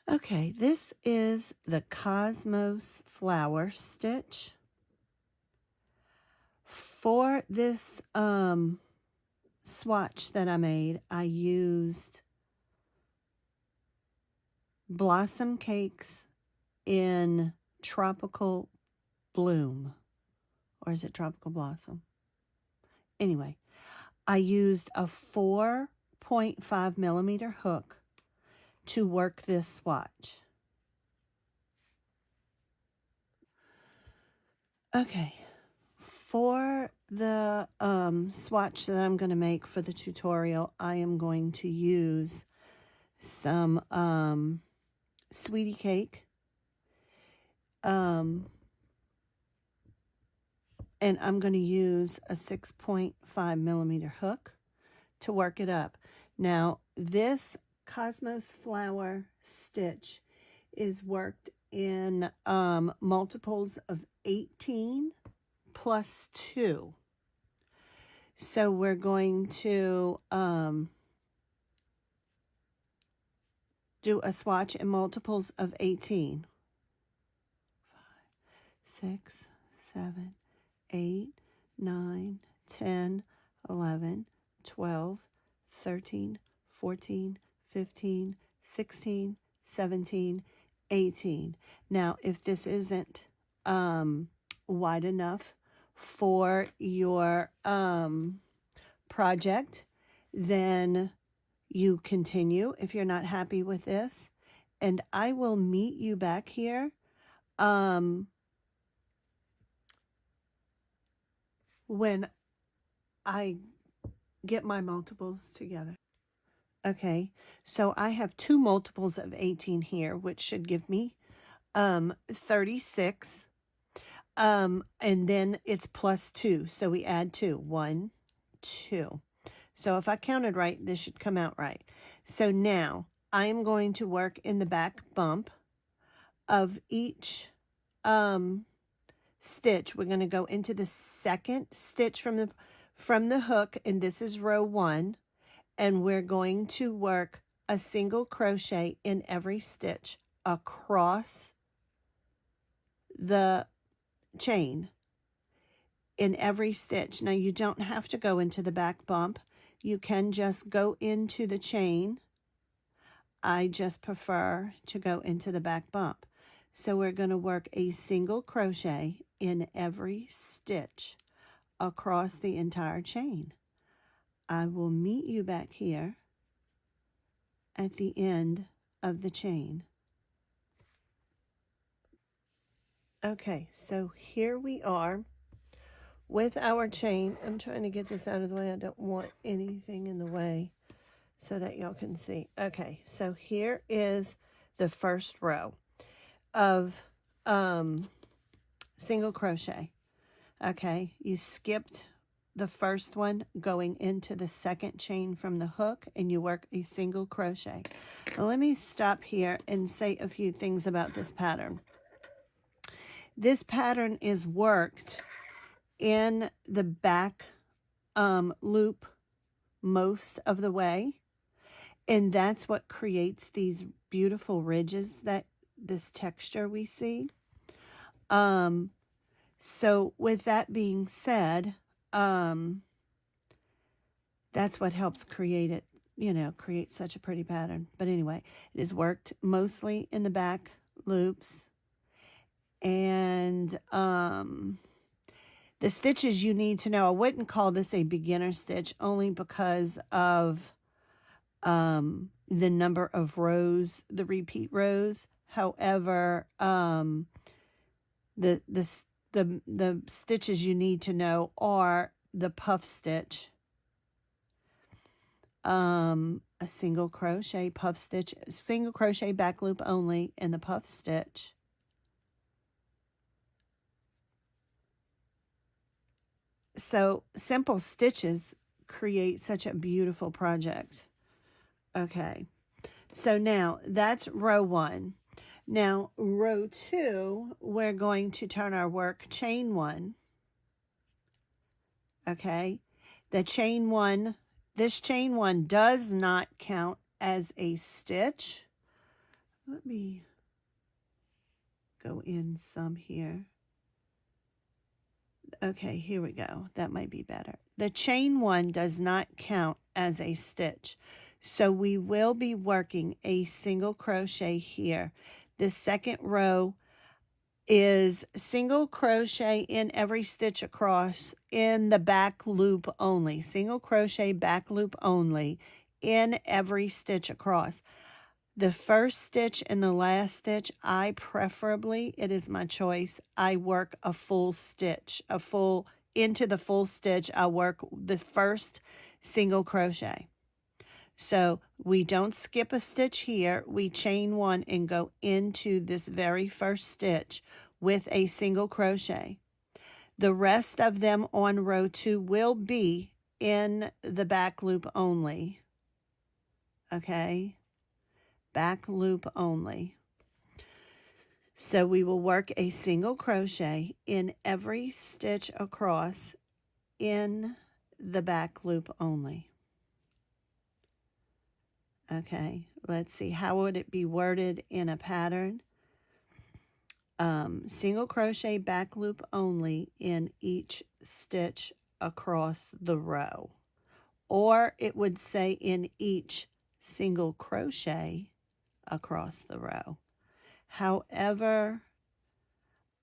Okay, this is the Cosmos flower stitch. For this swatch that I made, I used Blossom Cakes in Tropical Bloom. Or is it Tropical Blossom? Anyway, I used a 4.5 millimeter hook to work this swatch. Okay, for the swatch that I'm going to make for the tutorial, I am going to use some sweetie cake, and I'm going to use a 6.5 millimeter hook to work it up. Now, this Cosmos flower stitch is worked in multiples of 18 plus 2. So we're going to do a swatch in multiples of 18. 5, 6, 7, 8, 9, 10, 11, 12, 13, 14, 15, 16, 17, 18. Now, if this isn't wide enough for your project, then you continue if you're not happy with this. And I will meet you back here when I get my multiples together. Okay, so I have 2 multiples of 18 here, which should give me 36. And then it's plus 2, so we add 2. 1, 2. So if I counted right, this should come out right. So now I am going to work in the back bump of each stitch. We're going to go into the second stitch from the hook, and this is row 1, and we're going to work a single crochet in every stitch across the chain in every stitch. Now you don't have to go into the back bump. You can just go into the chain. I just prefer to go into the back bump. So we're going to work a single crochet in every stitch across the entire chain. I will meet you back here at the end of the chain. Okay, so here we are with our chain. I'm trying to get this out of the way. I don't want anything in the way so that y'all can see. Okay, so here is the first row of single crochet. Okay, you skipped the first one going into the second chain from the hook, and you work a single crochet. Now let me stop here and say a few things about this pattern. This pattern is worked in the back loop most of the way, and that's what creates these beautiful ridges, that this texture we see. So with that being said, that's what helps create it, create such a pretty pattern. But anyway, it is worked mostly in the back loops. And the stitches you need to know, I wouldn't call this a beginner stitch only because of the number of rows, the repeat rows. However, the stitches you need to know are the puff stitch, a single crochet puff stitch, single crochet back loop only, and the puff stitch. So simple stitches create such a beautiful project. Okay, so now that's row 1. Now row 2, we're going to turn our work chain 1. Okay, the chain 1, this chain 1 does not count as a stitch. Let me go in some here. Okay, here we go. That might be better. The chain one does not count as a stitch. So we will be working a single crochet here. The second row is single crochet in every stitch across in the back loop only. Single crochet back loop only in every stitch across. The first stitch and the last stitch, I preferably, it is my choice, I work a full stitch, into the full stitch, I work the first single crochet. So we don't skip a stitch here, we chain one and go into this very first stitch with a single crochet. The rest of them on row 2 will be in the back loop only. Okay? Back loop only. So we will work a single crochet in every stitch across in the back loop only. Okay, let's see, how would it be worded in a pattern? Single crochet back loop only in each stitch across the row. Or it would say in each single crochet across the row. However,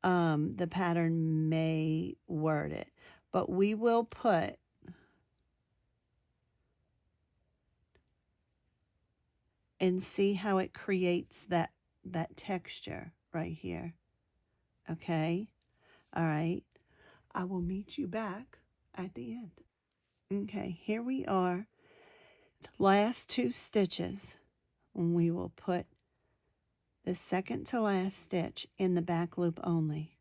the pattern may word it, but we will put and see how it creates that texture right here. Okay, all right, I will meet you back at the end. Okay, here we are, the last 2 stitches, and we will put the second to last stitch in the back loop only.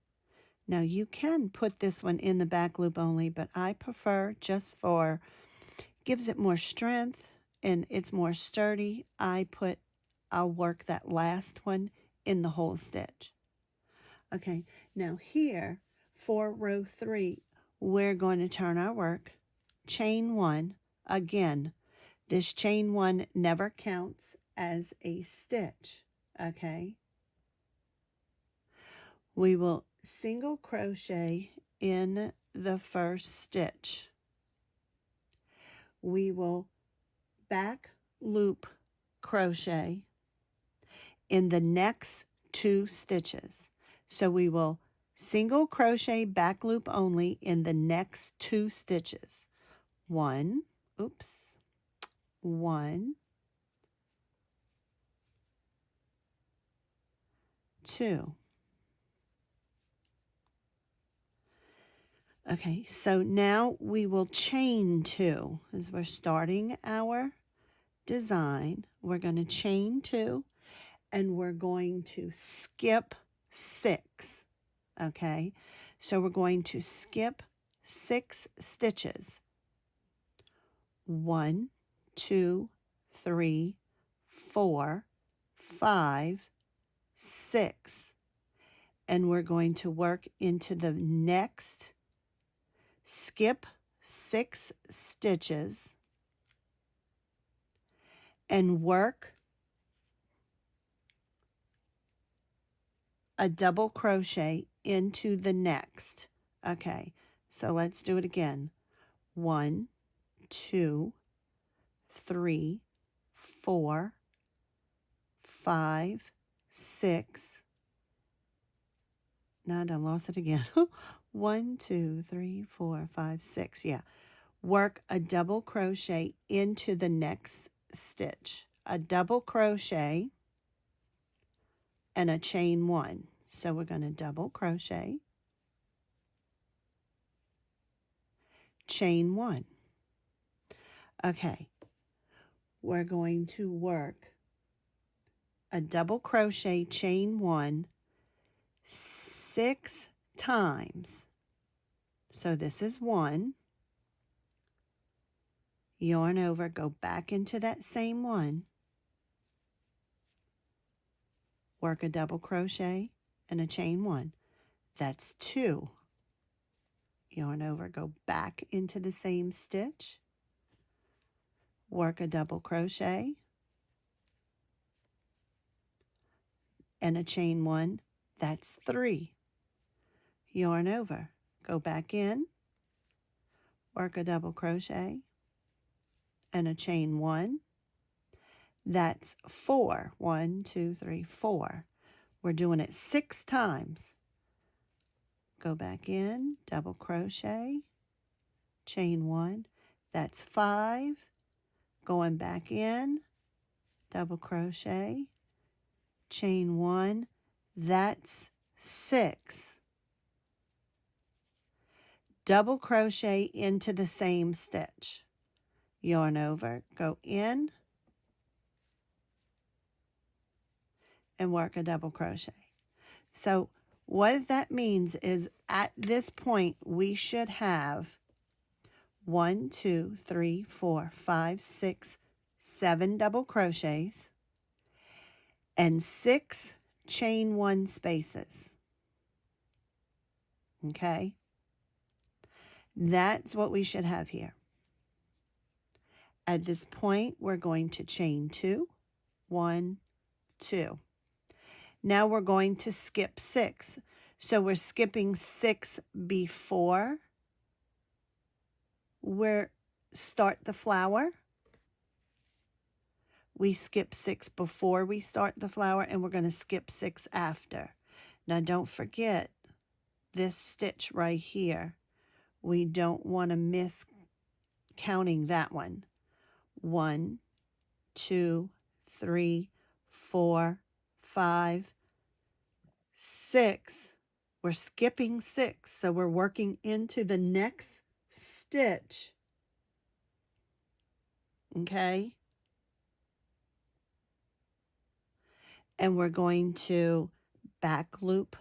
Now you can put this one in the back loop only, but I prefer, just for, gives it more strength and it's more sturdy, I'll work that last one in the whole stitch. Okay, now here for row 3, we're going to turn our work, chain 1. Again, this chain 1 never counts as a stitch. Okay, we will single crochet in the first stitch. We will back loop crochet in the next 2 stitches. So we will single crochet back loop only in the next 2 stitches. 1, 2. Okay, so now we will chain 2 as we're starting our design. We're going to chain 2 and we're going to skip 6. Okay, so we're going to skip 6 stitches. 1, 2, 3, 4, 5, 6. And we're going to work into the next, skip 6 stitches and work a double crochet into the next. Okay, so let's do it again. 1, 2, 3, 4, 5, 6. Now I done lost it again. 1, 2, 3, 4, 5, 6. Yeah. Work a double crochet into the next stitch. A double crochet and a chain 1. So we're going to double crochet, chain 1. Okay. We're going to work a double crochet, chain 1, 6 times. So this is 1. Yarn over, go back into that same 1. Work a double crochet and a chain 1. That's 2. Yarn over, go back into the same stitch. Work a double crochet. and a chain 1, that's 3. Yarn over, go back in, work a double crochet and a chain 1, that's 4. 1, 2, 3, 4. We're doing it 6 times. Go back in, double crochet, chain 1, that's 5. Going back in, double crochet, chain 1, that's 6. Double crochet into the same stitch. Yarn over, go in, and work a double crochet. So what that means is at this point we should have 1, 2, 3, 4, 5, 6, 7 double crochets and 6 chain 1 spaces. Okay? That's what we should have here. At this point, we're going to chain 2, 1, 2. Now we're going to skip 6. So we're skipping 6 before we start the flower. We skip 6 before we start the flower, and we're going to skip 6 after. Now don't forget this stitch right here. We don't want to miss counting that one. 1, 2, 3, 4, 5, 6. We're skipping 6, so we're working into the next stitch. Okay? And we're going to back loop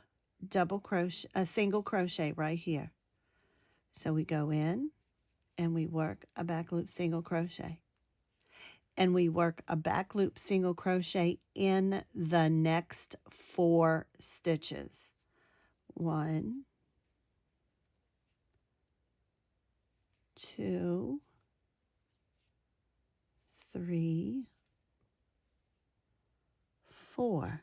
double crochet, a single crochet right here. So we go in and we work a back loop single crochet. And we work a back loop single crochet in the next 4 stitches. 1, 2, 3, 4.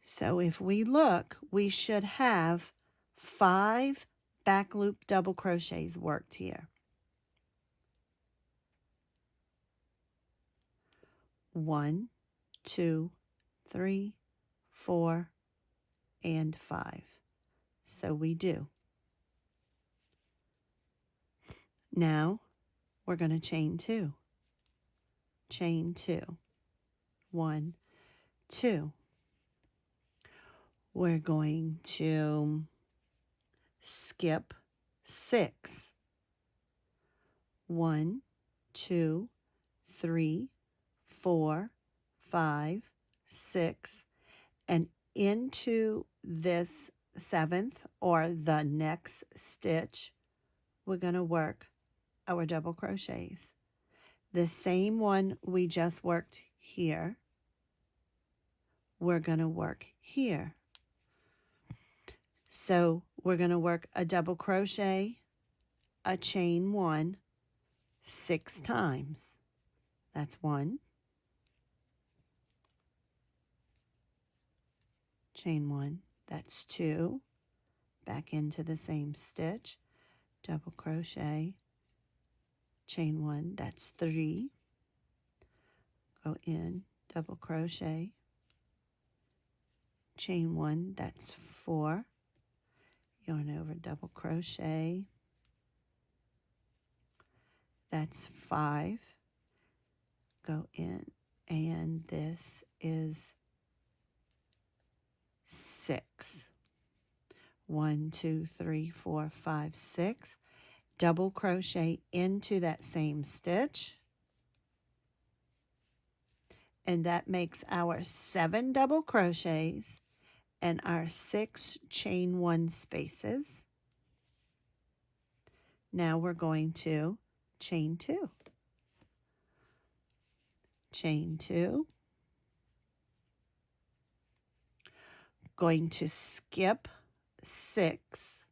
So if we look, we should have 5 back loop double crochets worked here. 1, 2, 3, 4, and 5. So we do. Now we're going to chain 2. Chain 2. 1, 2. We're going to skip 6. 1, 2, 3, 4, 5, 6, and into this 7th or the next stitch, we're going to work our double crochets. The same one we just worked here, we're going to work here. So we're going to work a double crochet, a chain 1, 6 times. That's 1, chain 1, that's 2, back into the same stitch, double crochet, chain 1, that's 3, go in, double crochet, chain 1, that's 4, yarn over, double crochet, that's 5, go in, and this is 6. 1, 2, 3, 4, 5, 6. Double crochet into that same stitch. And that makes our 7 double crochets and our 6 chain 1 spaces. Now we're going to chain 2. Chain 2. Going to skip 6.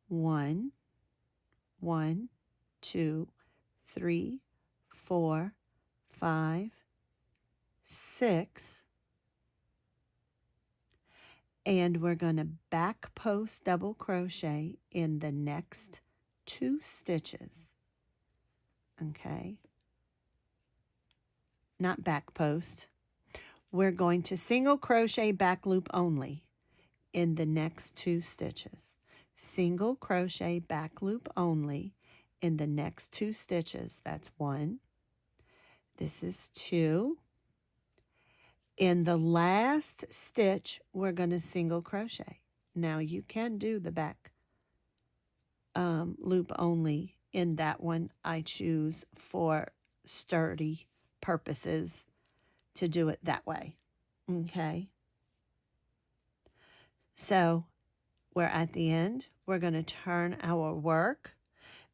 1, 1, 2, 3, 4, 5, 6. And we're going to back post double crochet in the next 2 stitches. Okay, not back post. We're going to single crochet back loop only in the next 2 stitches. Single crochet back loop only in the next 2 stitches. That's 1. This is 2. In the last stitch, we're going to single crochet. Now you can do the back loop only in that one. I choose for sturdy purposes to do it that way. Okay. So we're at the end. We're going to turn our work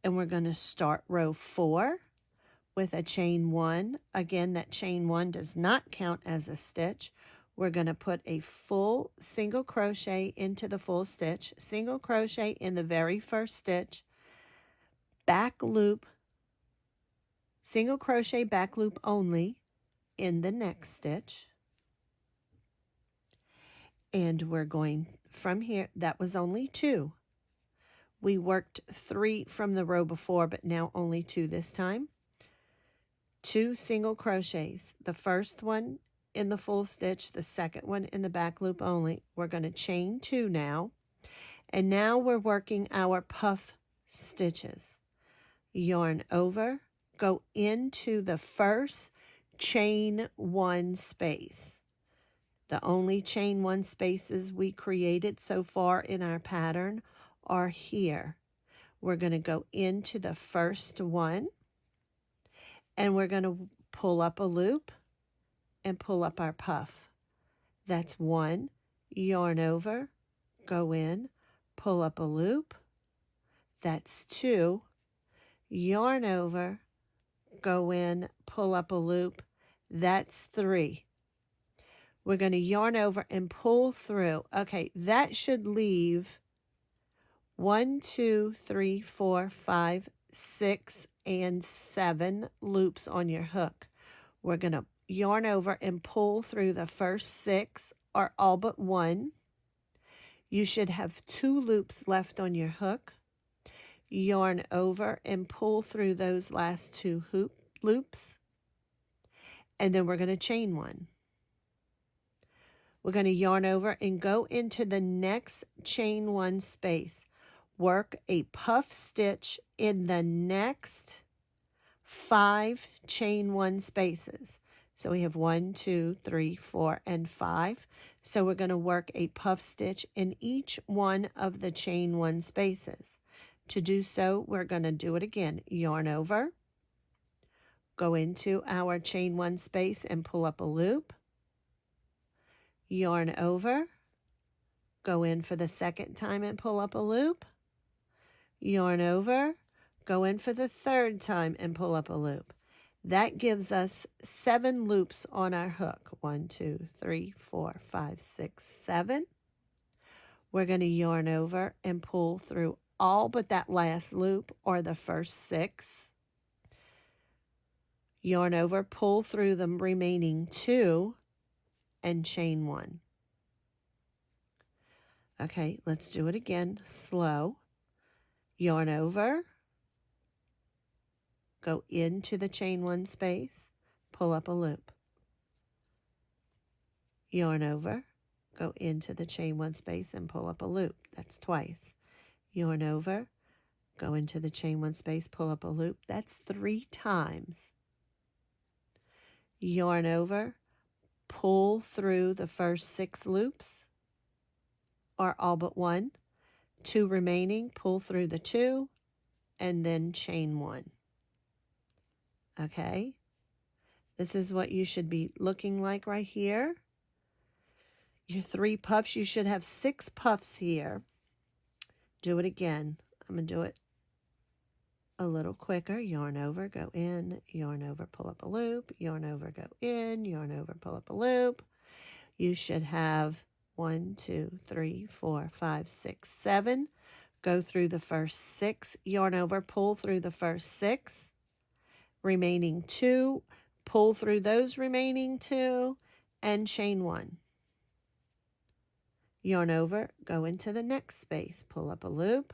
and we're going to start row 4 with a chain 1. Again, that chain 1 does not count as a stitch. We're going to put a full single crochet into the full stitch, single crochet in the very first stitch, back loop, single crochet back loop only in the next stitch. And we're going from here, that was only 2. We worked 3 from the row before, but now only 2 this time. 2 single crochets, the first one in the full stitch, the second one in the back loop only. We're going to chain 2 now, and now we're working our puff stitches. Yarn over, go into the first chain 1 space. The only chain 1 spaces we created so far in our pattern are here. We're going to go into the first one, and we're going to pull up a loop and pull up our puff. That's 1, yarn over, go in, pull up a loop. That's 2, yarn over, go in, pull up a loop. That's 3. We're going to yarn over and pull through. Okay, that should leave 1, 2, 3, 4, 5, 6, and 7 loops on your hook. We're going to yarn over and pull through the first 6 or all but 1. You should have 2 loops left on your hook. Yarn over and pull through those last 2 loops. And then we're going to chain 1. We're going to yarn over and go into the next chain 1 space. Work a puff stitch in the next 5 chain 1 spaces. So we have 1, 2, 3, 4, and 5. So we're going to work a puff stitch in each one of the chain 1 spaces. To do so, we're going to do it again. Yarn over, go into our chain 1 space and pull up a loop. Yarn over, go in for the second time and pull up a loop. Yarn over, go in for the third time and pull up a loop. That gives us 7 loops on our hook. 1, 2, 3, 4, 5, 6, 7. We're going to yarn over and pull through all but that last loop or the first 6. Yarn over, pull through the remaining 2 and chain 1. Okay, let's do it again, slow. Yarn over, go into the chain 1 space, pull up a loop. Yarn over, go into the chain 1 space and pull up a loop. That's twice. Yarn over, go into the chain 1 space, pull up a loop. That's 3 times. Yarn over, pull through the first 6 loops, or all but 1. 2 remaining, pull through the 2, and then chain 1. Okay, this is what you should be looking like right here. Your 3 puffs, you should have 6 puffs here. Do it again. I'm going to do it a little quicker. Yarn over, go in, yarn over, pull up a loop, yarn over, go in, yarn over, pull up a loop. You should have 1, 2, 3, 4, 5, 6, 7. Go through the first 6, yarn over, pull through the first 6. Remaining 2, pull through those remaining 2, and chain 1. yarn over, go into the next space, pull up a loop,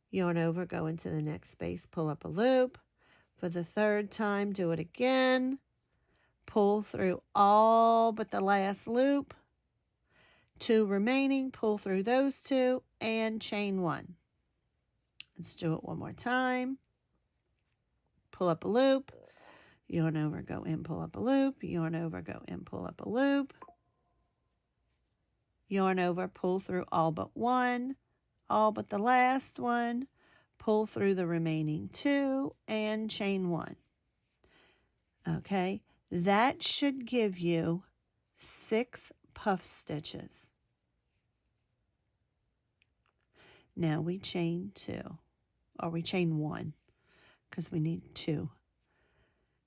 yarn over, go into the next space, pull up a loop. For the third time, do it again. Pull through all but the last loop. 2 remaining, pull through those 2 and chain 1. Let's do it one more time. Pull up a loop, yarn over, go in, pull up a loop, yarn over, go in, pull up a loop. Yarn over, pull through all but 1, all but the last one, pull through the remaining 2 and chain 1. Okay, that should give you 6 puff stitches. Now we chain 2, or we chain 1 because we need 2.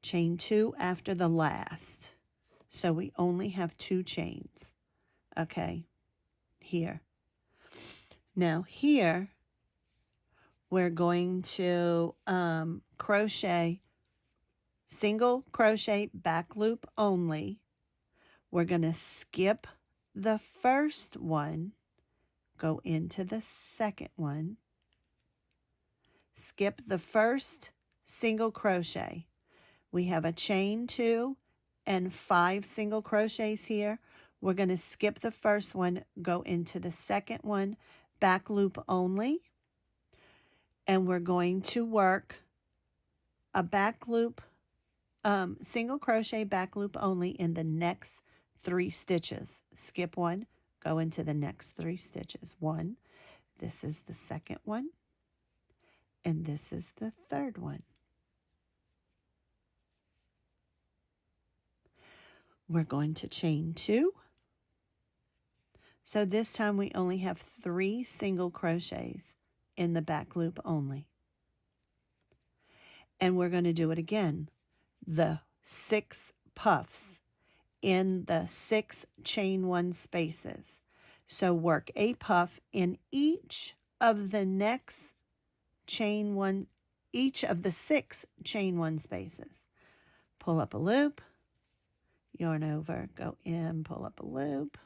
Chain 2 after the last. So we only have 2 chains. Okay, here. Now here, we're going to crochet, single crochet back loop only. We're going to skip the first one, go into the second one, skip the first single crochet. We have a chain 2 and 5 single crochets here. We're going to skip the first one, go into the second one, back loop only, and we're going to work a back loop, single crochet back loop only in the next 3 stitches. Skip 1, go into the next 3 stitches. 1, this is the second one, and this is the third one. We're going to chain 2. So this time we only have 3 single crochets in the back loop only. And we're going to do it again. The 6 puffs in the 6 chain 1 spaces. So work a puff in each of the next chain 1, each of the 6 chain 1 spaces. Pull up a loop, yarn over, go in, pull up a loop,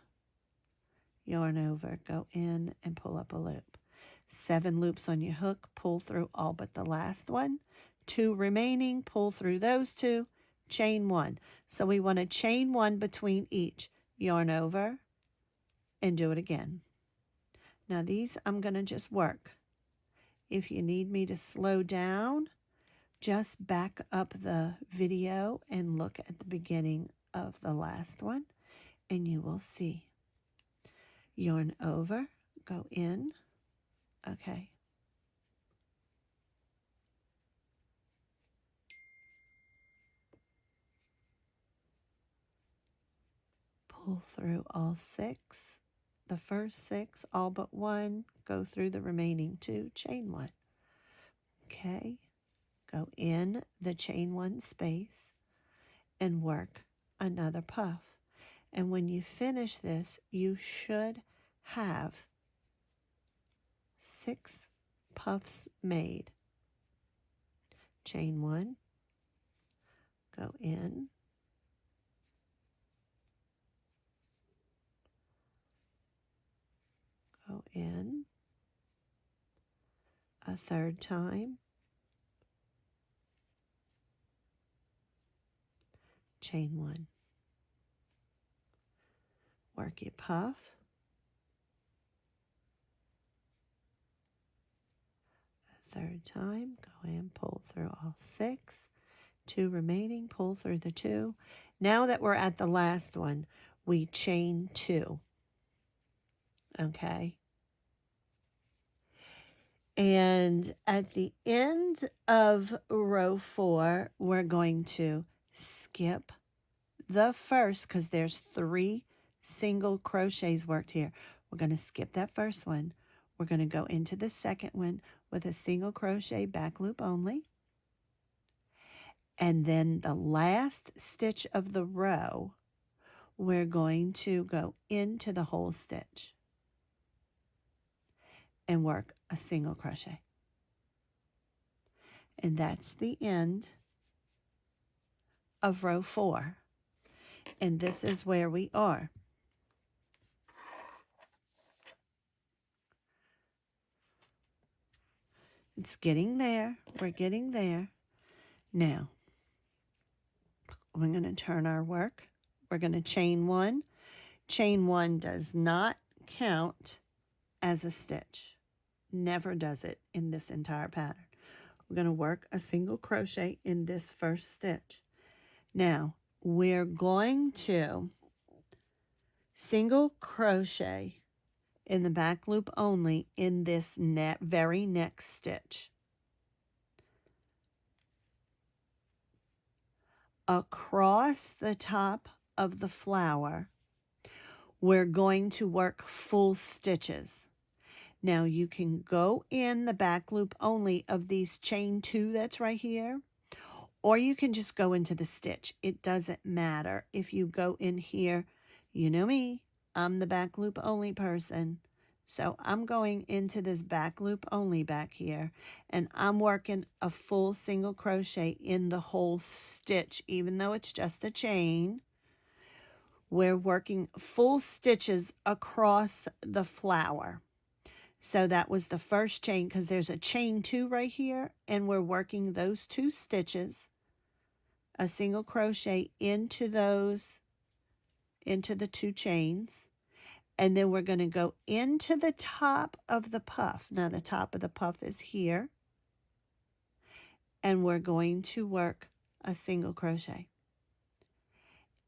yarn over, go in and pull up a loop. 7 loops on your hook, pull through all but the last one. 2 remaining, pull through those 2, chain 1. So we want to chain 1 between each. Yarn over and do it again. Now these I'm going to just work. If you need me to slow down, just back up the video and look at the beginning of the last one and you will see. Yarn over, go in, okay. Pull through all 6, the first 6, all but 1, go through the remaining 2, chain 1. Okay, go in the chain 1 space and work another puff. And when you finish this, you should have 6 puffs made. Chain 1, go in, go in, a third time, chain 1. Work your puff, a third time, go in, pull through all 6, 2 remaining, pull through the 2. Now that we're at the last one, we chain 2, okay? And at the end of row 4, we're going to skip the first, because there's 3 single crochets worked here. We're going to skip that first one. We're going to go into the second one with a single crochet back loop only. And then the last stitch of the row, we're going to go into the whole stitch and work a single crochet. And that's the end of row 4. And this is where we are. It's getting there. We're getting there. Now, we're going to turn our work. We're going to chain one. Chain one does not count as a stitch. Never does it in this entire pattern. We're going to work a single crochet in this first stitch. Now, we're going to single crochet in the back loop only in this very next stitch. Across the top of the flower, we're going to work full stitches. Now you can go in the back loop only of these chain two that's right here, or you can just go into the stitch. It doesn't matter if you go in here. You know me, I'm the back loop only person. So I'm going into this back loop only back here, and I'm working a full single crochet in the whole stitch, even though it's just a chain. We're working full stitches across the flower. So that was the first chain, because there's a chain two right here, and we're working those two stitches, a single crochet into the two chains. And then we're going to go into the top of the puff. Now the top of the puff is here. And we're going to work a single crochet.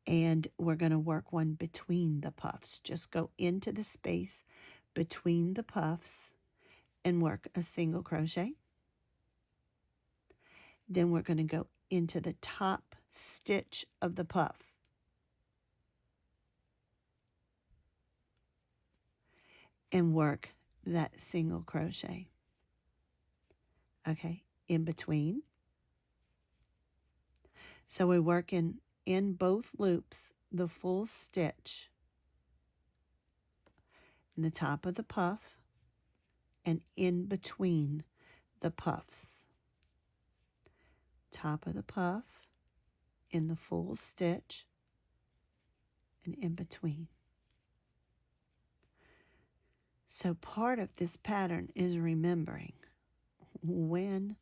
And we're going to work one between the puffs. Just go into the space between the puffs and work a single crochet. Then we're going to go into the top stitch of the puff. And work that single crochet. Okay, in between. So we're working in both loops the full stitch in the top of the puff and in between the puffs. Top of the puff in the full stitch and in between. So part of this pattern is remembering when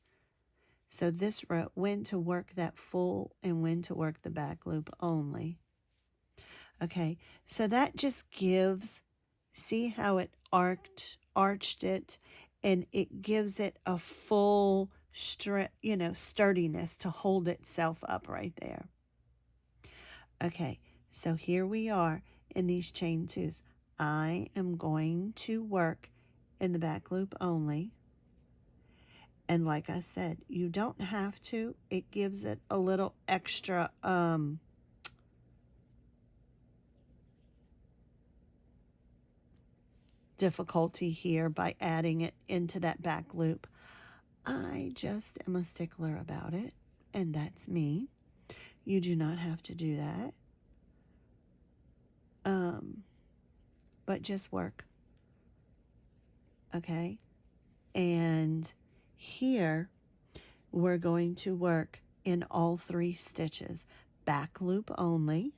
to work that full and when to work the back loop only. Okay, so that just gives, see how it arched it, and it gives it a full sturdiness to hold itself up right there. Okay, so here we are in these chain twos. I am going to work in the back loop only. And like I said, you don't have to. It gives it a little extra difficulty here by adding it into that back loop. I just am a stickler about it, and that's me. You do not have to do that. But just work. Okay? And here we're going to work in all three stitches, back loop only.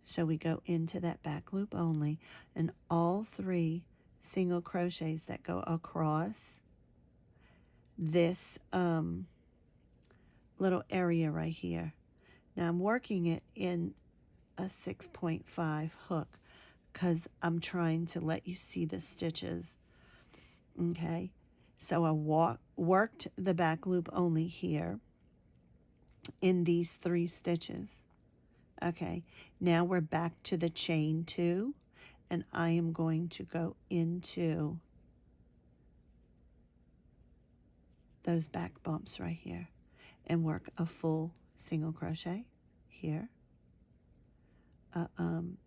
So we go into that back loop only, and all three single crochets that go across this little area right here. Now I'm working it in a 6.5 hook because I'm trying to let you see the stitches. Okay, so I worked the back loop only here in these three stitches. Okay, now we're back to the chain two, and I am going to go into those back bumps right here and work a full single crochet here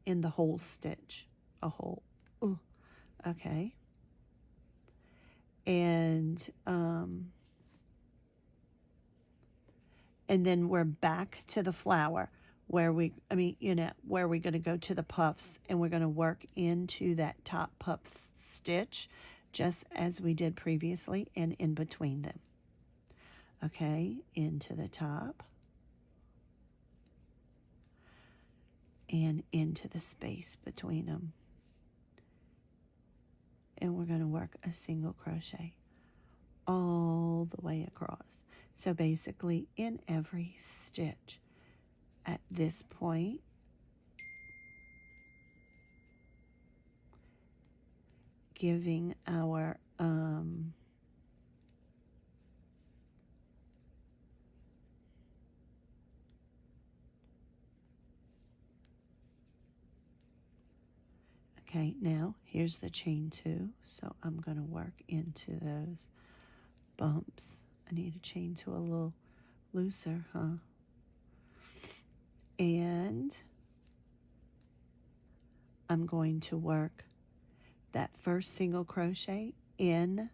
in the whole stitch, okay, and then we're back to the flower where we're going to go to the puffs, and we're going to work into that top puff stitch just as we did previously and in between them. Okay, into the top and into the space between them. And we're going to work a single crochet. all the way across. So basically in every stitch at this point, giving our okay, now here's the chain 2, so I'm going to work into those bumps. I need a chain 2 a little looser, huh? And I'm going to work that first single crochet in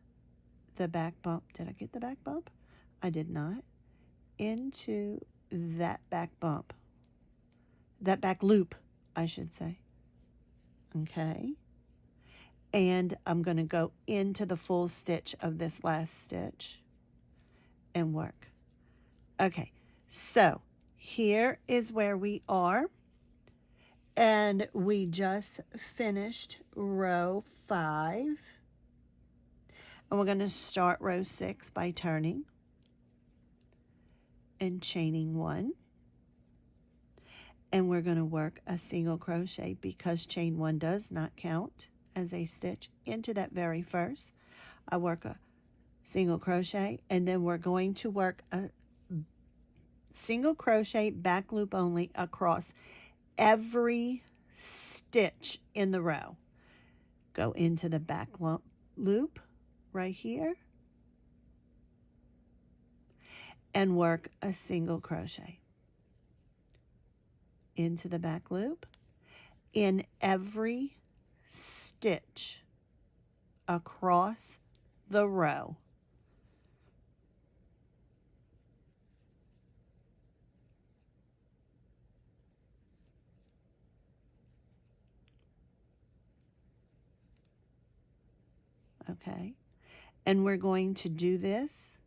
the back bump. Did I get the back bump? I did not. Into that back bump. That back loop, I should say. Okay. And I'm going to go into the full stitch of this last stitch and work. Okay, so here is where we are. And we just finished row 5. And we're going to start row 6 by turning and chaining 1. And we're going to work a single crochet because chain 1 does not count as a stitch into that very first. I work a single crochet, and then we're going to work a single crochet back loop only across every stitch in the row. Go into the back loop right here and work a single crochet into the back loop in every stitch across the row. Okay, and we're going to do this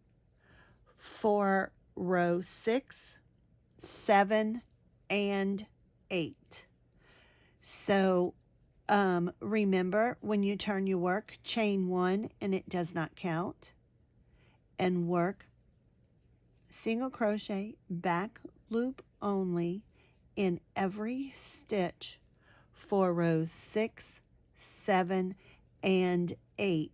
for row 6, 7, and 8. So remember, when you turn your work, chain 1 and it does not count, and work single crochet back loop only in every stitch for rows 6, 7, and 8.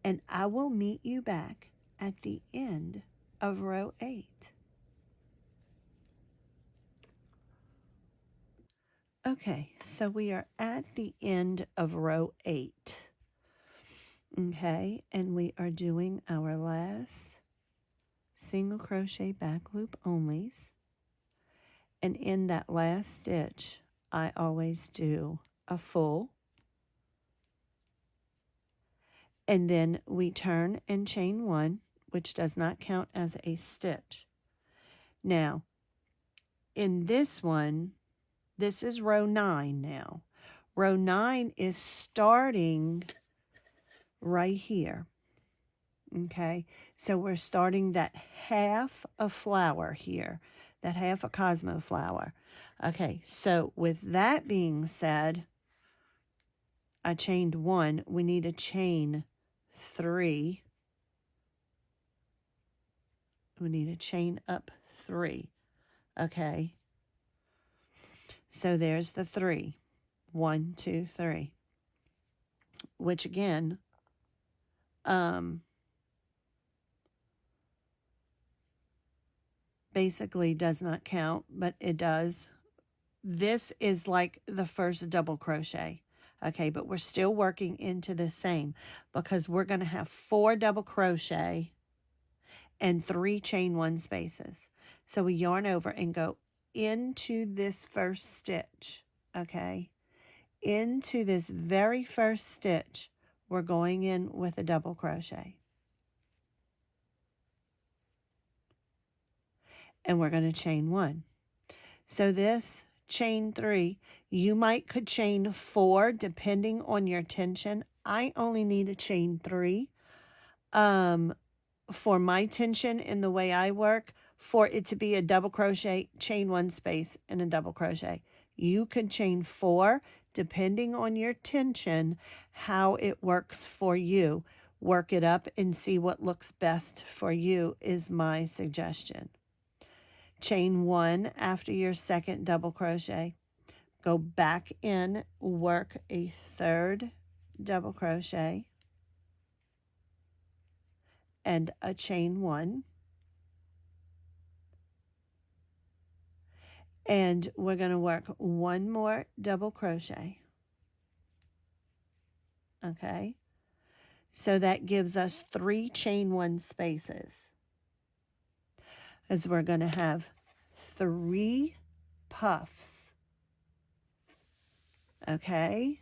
And I will meet you back at the end of row 8. Okay, so we are at the end of row 8. Okay, and we are doing our last single crochet back loop onlys. And in that last stitch, I always do a full. And then we turn and chain 1, which does not count as a stitch. Now, in this one, this is row 9 now. Row 9 is starting right here. Okay, so we're starting that half a flower here, that half a Cosmo flower. Okay, so with that being said, I chained 1. We need to chain 3. We need to chain up 3. Okay, so there's the 3. 1, 2, 3. Which again, basically does not count, but it does. This is like the first double crochet. Okay, but we're still working into the same because we're going to have 4 double crochet and 3 chain 1 spaces. So we yarn over and go into this first stitch. Okay, into this very first stitch, we're going in with a double crochet. And we're going to chain 1. So this chain 3, you could chain 4 depending on your tension. I only need a chain 3 for my tension in the way I work, for it to be a double crochet, chain 1 space, and a double crochet. You could chain 4 depending on your tension, how it works for you. work it up and see what looks best for you is my suggestion. Chain 1 after your second double crochet. Go back in, work a third double crochet and a chain 1. And we're going to work one more double crochet. Okay, so that gives us 3 chain 1 spaces, as we're going to have 3 puffs, okay,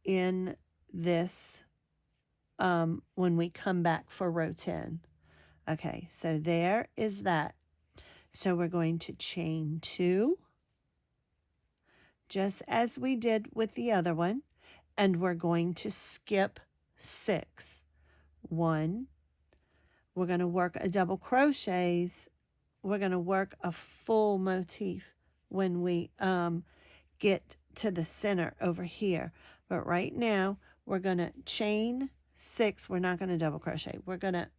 in this when we come back for row 10. Okay, so there is that. So we're going to chain 2, just as we did with the other one, and we're going to skip 6. 1, we're going to work a double crochets. We're going to work a full motif when we get to the center over here. But right now, we're going to chain 6. We're not going to double crochet. We're going to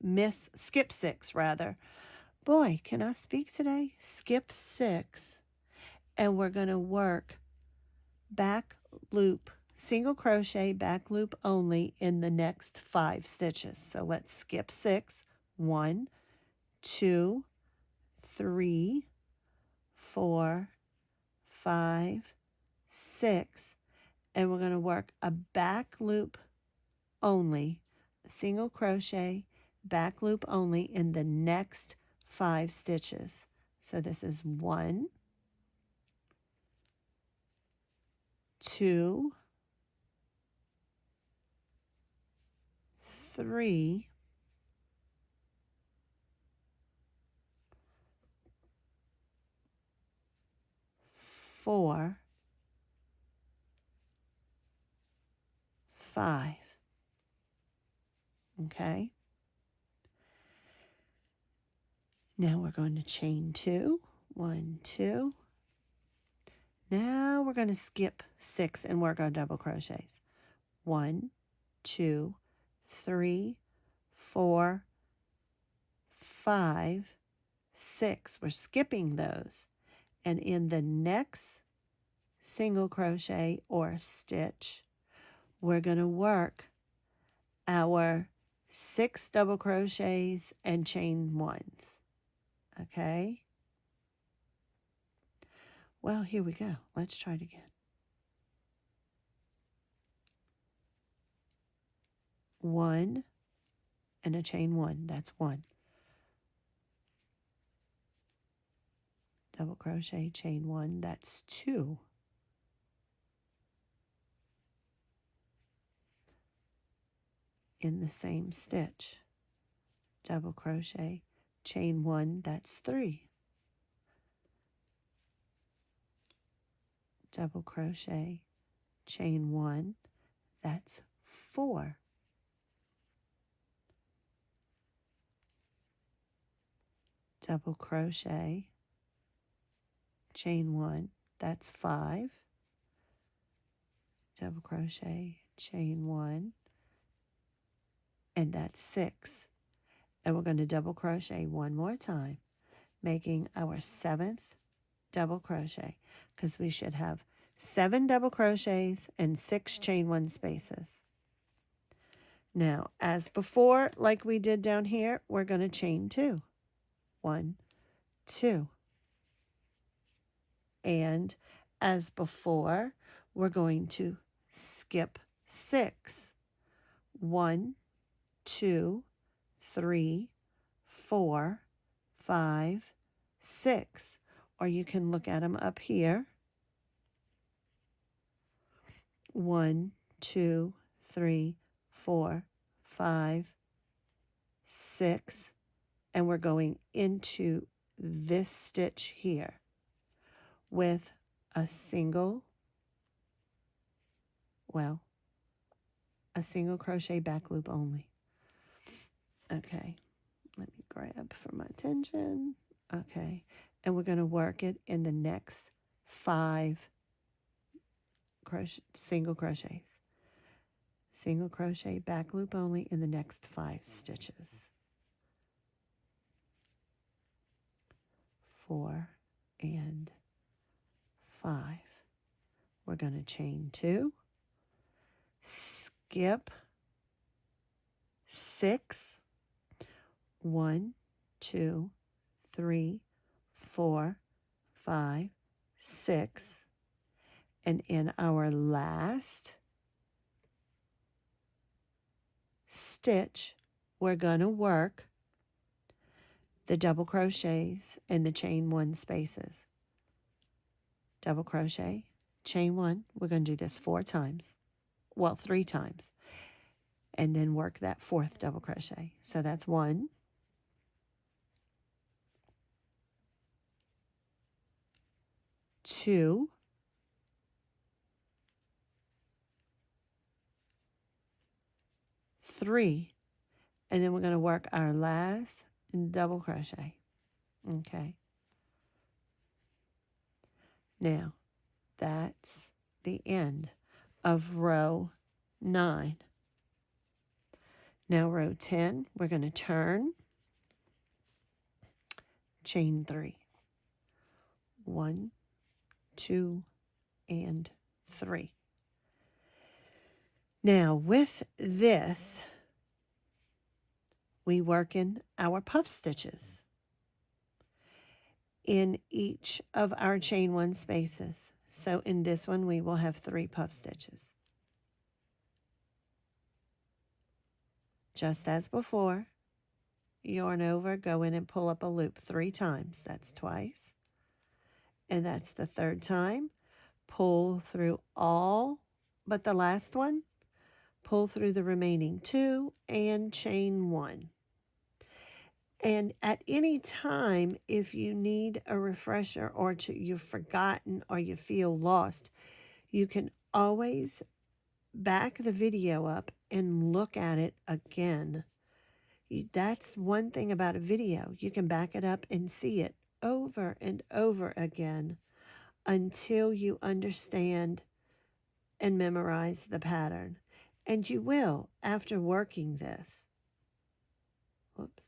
skip 6 rather. Boy, can I speak today? Skip 6. And we're going to work back loop, single crochet, back loop only in the next 5 stitches. So let's skip 6. 1, 2, 3, 4, 5, 6, and we're going to work a back loop only, single crochet, back loop only in the next 5 stitches. So this is 1, 2, 3, 4, 5. Okay. Now we're going to chain 2. 1, 2. Now we're going to skip 6 and work our double crochets. 1, 2, 3, 4, 5, 6. We're skipping those. And in the next single crochet or stitch, we're going to work our 6 double crochets and chain 1s. Okay? Well, here we go. Let's try it again. 1 and a chain 1. That's 1. Double crochet, chain 1. That's 2. In the same stitch. Double crochet, chain 1. That's 3. Double crochet, chain 1. That's 4. Double crochet, chain 1, that's 5. Double crochet, chain 1, and that's 6. And we're going to double crochet one more time, making our 7th double crochet, because we should have 7 double crochets and 6 chain 1 spaces. Now, as before, like we did down here, we're going to chain 2. 1, 2. And as before, we're going to skip 6. 1, 2, 3, 4, 5, 6. Or you can look at them up here. 1, 2, 3, 4, 5, 6. And we're going into this stitch here with a single crochet back loop only. Okay, let me grab for my attention. Okay, and we're going to work it in the next 5 single crochets. single crochet, back loop only in the next 5 stitches. 4 and 5. We're going to chain 2, skip 6, 1, 2, 3, 4, 5, 6, and in our last stitch, we're going to work the double crochets in the chain 1 spaces. Double crochet, chain 1. We're going to do this 4 times. Well, 3 times. And then work that 4th double crochet. So that's 1, 2, 3, and then we're going to work our last double crochet. Okay. Now, that's the end of row 9. Now row 10, we're going to turn, chain 3. 1, 2, and 3. Now with this, we work in our puff stitches in each of our chain 1 spaces. So in this one, we will have 3 puff stitches. Just as before, yarn over, go in and pull up a loop 3 times. That's twice. And that's the 3rd time. Pull through all but the last one. Pull through the remaining 2 and chain 1. And at any time, if you need a refresher or you've forgotten or you feel lost, you can always back the video up and look at it again. That's one thing about a video. You can back it up and see it over and over again until you understand and memorize the pattern. And you will after working this. Whoops.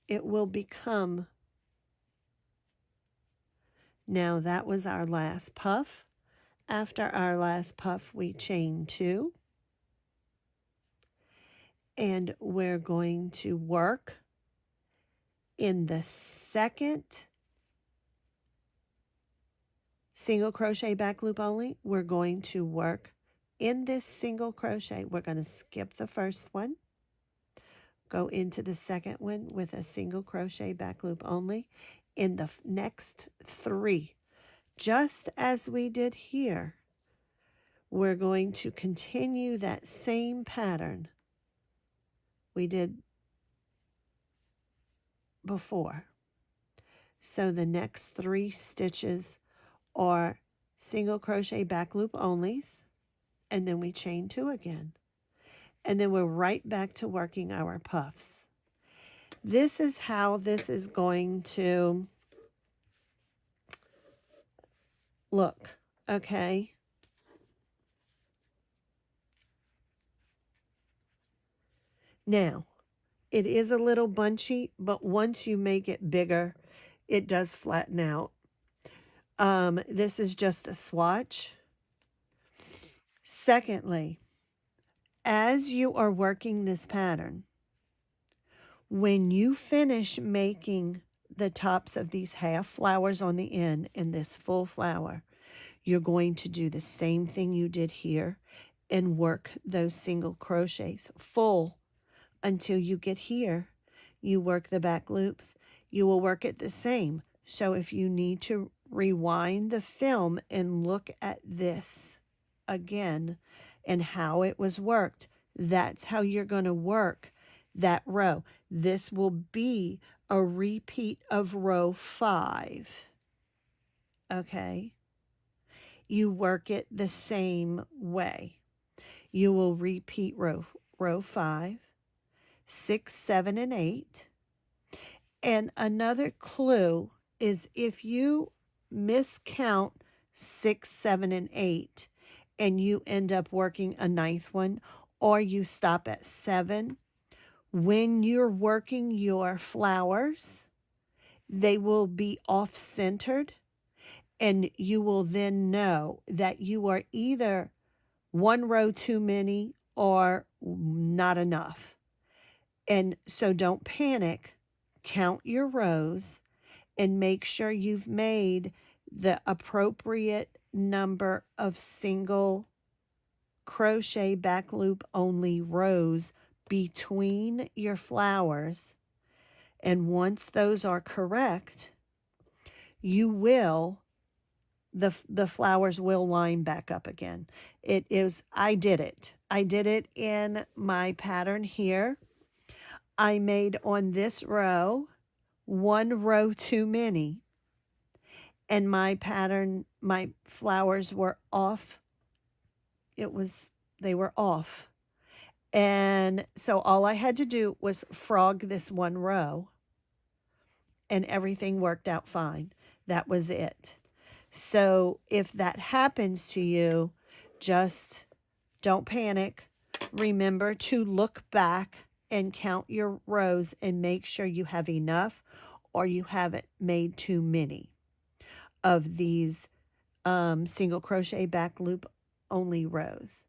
It will become. Now that was our last puff. After our last puff, we chain 2. And we're going to work in the 2nd single crochet back loop only. We're going to work in this single crochet. We're going to skip the first one, go into the 2nd one with a single crochet back loop only in the next 3. Just as we did here, we're going to continue that same pattern we did before. So the next 3 stitches are single crochet back loop onlys, and then we chain 2 again. And then we're right back to working our puffs. This is how this is going to look, okay? Now, it is a little bunchy, but once you make it bigger, it does flatten out. This is just a swatch. Secondly, as you are working this pattern, when you finish making the tops of these half flowers on the end and this full flower, you're going to do the same thing you did here and work those single crochets full until you get here. You work the back loops. You will work it the same. So if you need to rewind the film and look at this again and how it was worked, that's how you're going to work that row. This will be a repeat of row 5. Okay? You work it the same way. You will repeat row 5, 6, 7, and 8. And another clue is if you miscount 6, 7, and 8, and you end up working a ninth one, or you stop at 7, when you're working your flowers, they will be off-centered, and you will then know that you are either one row too many or not enough. And so don't panic. Count your rows and make sure you've made the appropriate number of single crochet back loop only rows between your flowers. And once those are correct, you will, the flowers will line back up again. I did it in my pattern here. I made on this row 1 row too many, and my flowers were off. They were off. And so all I had to do was frog this 1 row, and everything worked out fine. That was it. So if that happens to you, just don't panic. Remember to look back and count your rows and make sure you have enough, or you haven't made too many of these single crochet back loop only rows.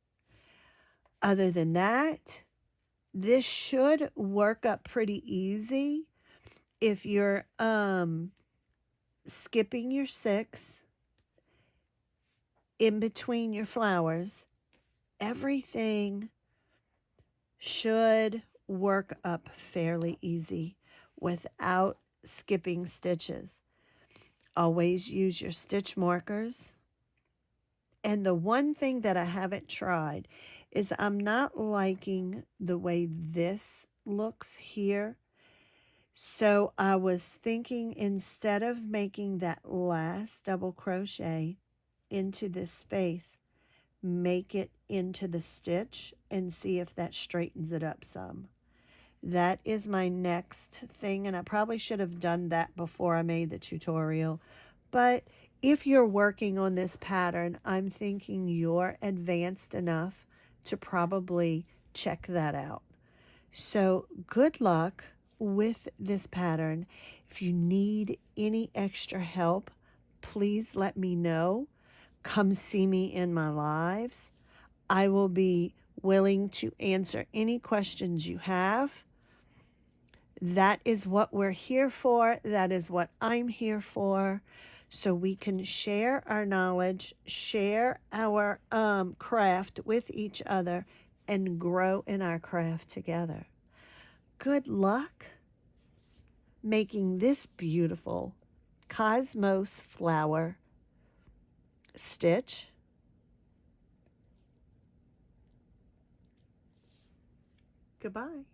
Other than that, this should work up pretty easy if you're skipping your 6 in between your flowers. Everything should work up fairly easy without skipping stitches. Always use your stitch markers. And the one thing that I haven't tried is I'm not liking the way this looks here. So I was thinking, instead of making that last double crochet into this space, make it into the stitch and see if that straightens it up some. That is my next thing, and I probably should have done that before I made the tutorial. But if you're working on this pattern, I'm thinking you're advanced enough to probably check that out. So good luck with this pattern. If you need any extra help, please let me know. Come see me in my lives. I will be willing to answer any questions you have. That is what we're here for. That is what I'm here for. So we can share our knowledge, share our craft with each other, and grow in our craft together. Good luck making this beautiful Cosmos flower stitch. Goodbye.